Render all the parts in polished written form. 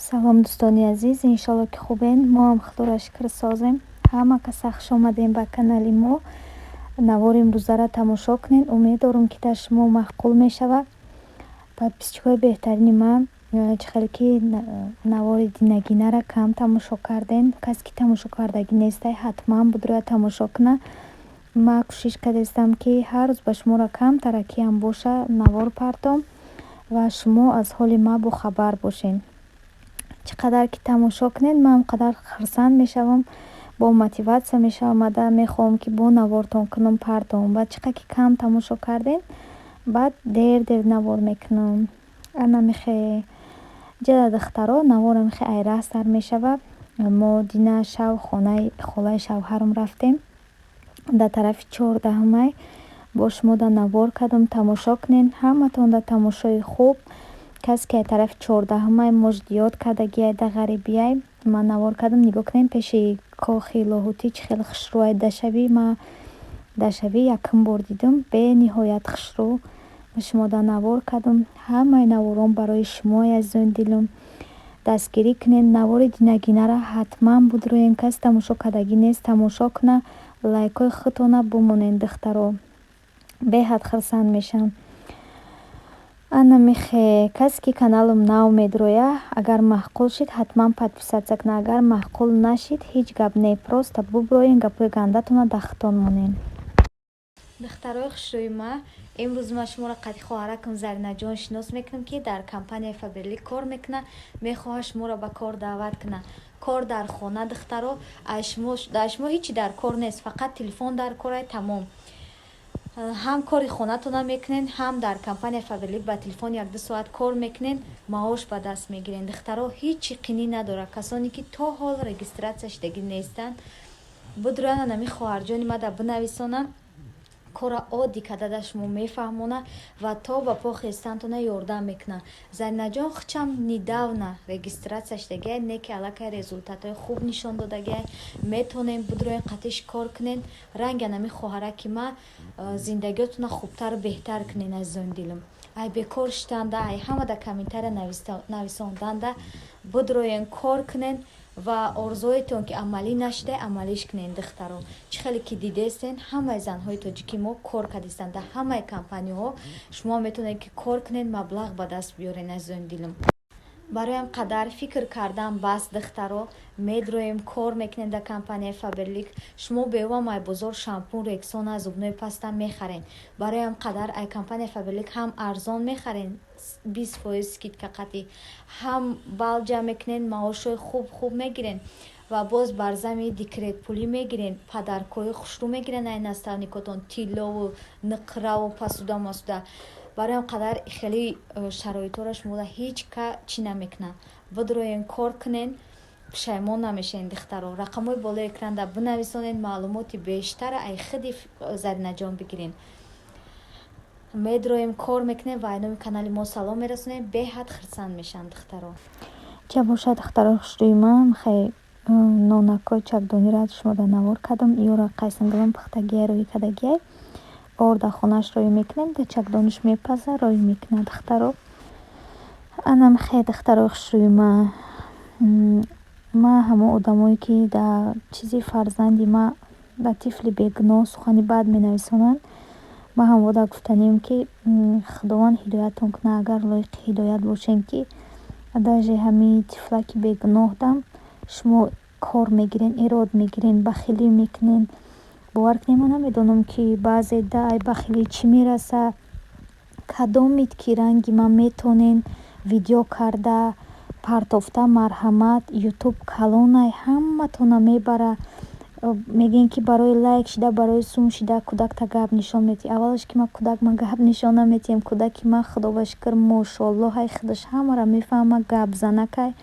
Салом дӯстони азиз, иншалло ки хубен. Мо ҳам худоро шукр созем. Ҳама каса хуш омадем ба канали мо. Навори имрӯзаро тамошо кунед. Умед дорам ки дар шумо маъқул мешавад. Подписчикҳои беҳтарини ман, чӣ хеле ки навори Динагинаро кам тамошо кардем. Касе ки тамошо кардагӣ нестай, ҳатман будрояд тамошо кунад. Ман кӯшиш кардастам ки ҳар рӯз ба шуморо камтаракиам боша навор партом ва шумо аз ҳоли ман бохабар бошед. Чӣ қадар ки тамошо кунед, ман он қадар хурсанд мешавам, бо мотиватсия мешавам, мехоҳам ки бо навортон кунам партом. Ва чӣ қадар ки кам тамошо кардед, баъд дер навор мекунам. Ана мехе ҷада духтаро навора мехе айрах сар мешавад. Мо дина шав хонаи холаи шавҳарам рафтем. Дар тарафи 14 май бо шумо дар навор кардам, тамошо кунед. Ҳаматон дар тамошои хуб. Касе ки аз тарафи 14 май муҷдиёт кардагиай да ғарибиай, ман навор кардам. Нигоҳ кунед пеши кохи лоҳутӣ чӣ хеле хушрӯай дашавӣ. Ман дашавӣ якум бор дидам, бениҳоят хушрӯ. Ба шумо дар навор кардам. Ҳамаи наворон барои шумо азизони дилам. Дастгирӣ кунед. Навори Динагинаро ҳатман будроем. Касе тамошо кардагӣ нест, тамошо кунад. Лайкҳои худтона бумонед духтаро. Беҳад хурсанд мешавам. Ана мехе касе ки каналам нав медроя, агар маъқул шид ҳатман подписатсия кунед. Агар маъқул нашид, ҳеҷ гап не, просто буброен, гапҳои гандатонро дар худтон монед. Духтарои хушрӯи ман, имрӯз ман шуморо қадди хоҳаракам Заринаҷон шинос мекунам, ки дар компанияи Фаберлик кор мекунад. Мехоҳад шуморо ба кор даъват кунад. Кор дар хона духтаро, дар шумо ҳечи дар кор нест, фақат телефон дар корай, тамом. ҳам кори хонатона мекунед, ҳам дар компанияи Фаберлик ба телефон 1-2 соат кор мекунед, маош ба даст мегиред. Духтаро ҳечи қинӣ надорад. Касоне ки то ҳол регистратсия шудагӣ нестанд, будроянд нами хоҳарҷони мада бинависонанд. кора оддӣ карда дар шумо мефаҳмонад ва то ба по хестантона ёрдам мекунад. Заринаҷон хучам недавна регистратсия шудагиай, не ки аллакай результатҳои хуб нишон додагиай. Метонем будроен қатиш кор кунед. Ранги нами хоҳараки ман зиндагиотона хубтару беҳтар кунед азизони дилам. Ай бекор шуданда, ай ҳама дар комментария нависонданда, будроен кор кунед ва орзуоятон ки амалӣ нашуда, амалиш кунед духтаро. Чӣ хеле ки дидестен, ҳамаи занҳои тоҷики мо кор кардестанд. Дар ҳамаи компанияҳо шумо метавонед ки кор кунед, маблағ ба даст биёред азизони дилам. Бароям қадар фикр кардан бас духтаро, медроем кор мекунед дар компанияи Фаберлик. шумо беҳува май бозор шампун, рексона, зубнои паста мехарен. Бароям қадар ай компанияи Фаберлик ҳам арзон мехарен, 20% скидка қатъӣ, ҳам бал ҷамъ мекунед, маошҳои хуб мегирен ва боз бар зами декрет пулӣ мегирен, падаркҳои хушрӯ мегирен. Ай наставникотон тиллову нуқраву пасуда масуда. Бароям қадар хеле шароитҳоро шумода ҳеҷ ка чӣ намекунад. Будроен кор кунед, пушаймон намешавед духтаро. рақамҳои болои экранда бинависонед, маълумоти бештара ай худи Заринаҷон бигиред. Медроем кор мекунед ва айноми канали мо салом мерасонед. Беҳад хурсанд мешавам духтаро. Ча бошад духтарои хушрӯи ман, хай нонакҳои чакдониро шумо дар навор кардам. иёра қайсангилам пухтагиай роҳӣ кардагиай. ор дар хонаш роҳӣ мекунем, дар чакдониш мепаза роҳӣ мекунад духтаро. анам хай духтарои хушрӯи ман, ман ҳамо одамое ки дар чизи фарзанди ман, дар тифли бегуноҳ сухани бад менависонанд, ман ҳам вода гуфтаниям ки худованд ҳидоятон кунад. Агар лоиқи ҳидоят бошен ки даже ҳамин тифлаки бегуноҳ дам шумо кор мегирен, ирод мегирен, бахилӣ мекунен. бовар кунед, ман намедонам ки баъзе да ай бахилӣ чӣ мераса, кадомит ки ранги ман метонен видео карда партофта марҳамат, ютуб калонай ҳаматона мебара. мегӯен ки барои лайк шида, барои сум шида кӯдакта гап нишон метиҳӣ. аввалаш ки ман кӯдак ман гап нишон наметиҳем. кӯдаки ман худо ба шукр мошолло ай худаш ҳамаро мефаҳмад, гапзанакай.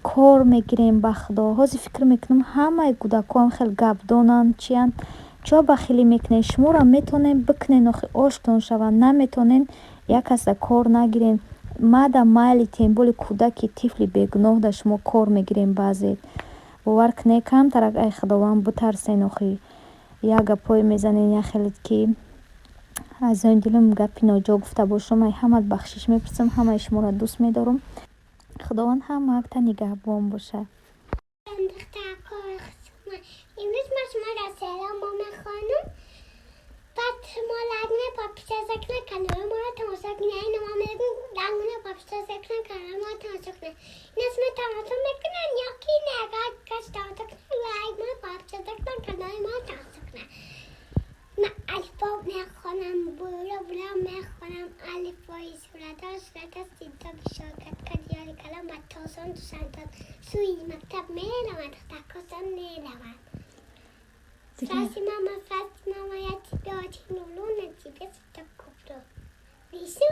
кор мегирем ба худо. ҳозир фикр мекунам ҳамаи кӯдакҳоам хеле гапдонанд, чиянд. чо бахилӣ мекунед? шуморо метонем бикунен, охи оштон шаванд. Наметонен, як кас да кор нагирен. мада майли темболи кӯдаки тифли бегуноҳ да шумо кор мегирем баъзе. бовар кунед, камтарак ай худованд битарсен. охи як гапҳое мезанен, як хеле ки азизони дилам гапи ноҷо гуфта бошам. ай ҳамат бахшиш мепурсам. ҳамаи шуморо дӯст медорам. خداوند همه نگهبان باشه. امروز ما شما را سلام ماما خانم. بعد ما لگنه پاپیتا زکنه کانال ما را تماشا کنه. این ما میگن لگنه پاپیتا زکنه کانال ما را تماشا کنه. این اسم تماشا میکنن یا کی نگاه کش تماشا کنه لگنه پاپیتا زکنه کانال ما را تماشا کنه. من الفبا میخوانم بلا میخوانم الفبای صورت سیدا شرکت کردیاری کلام و تاسان تو سنتان سوی مکتب میروند تکاسان میروند. فاسی ماما یا تیبیاتی نولو نتیبه ستا کبرو ریسو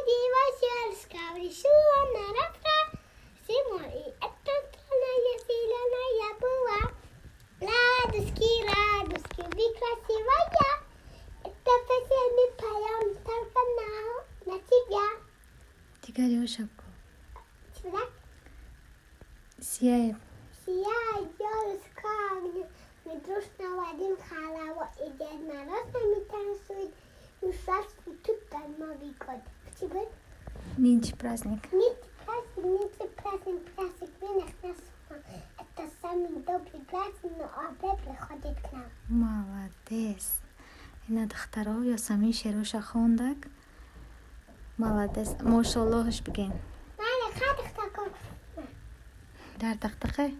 دیوا شرسکا ریسو نرفتا سیموری اتنطانا یا سیلانا یا بوا لا دوسکی بیکرا سیوایا اتفاسی می پیام ترکنا نتیبیا دیگر یا شب کو چی بودک؟ سیاه یا رسکا مدروش نوادیم خالا و ایدید نراز نمیترسوید نوشاش توت در ما بیگود چی بود؟ نیچ پرازنیک نیچه پراسنیک بینخ نسخن اتا سامین دوبری گلاسن و آبه خودت کنم молодец. اینا دخترها یا سمی شیروش خوندک молодец. ماشاءاللهش بگین بله خواهد اختا کن در دختقه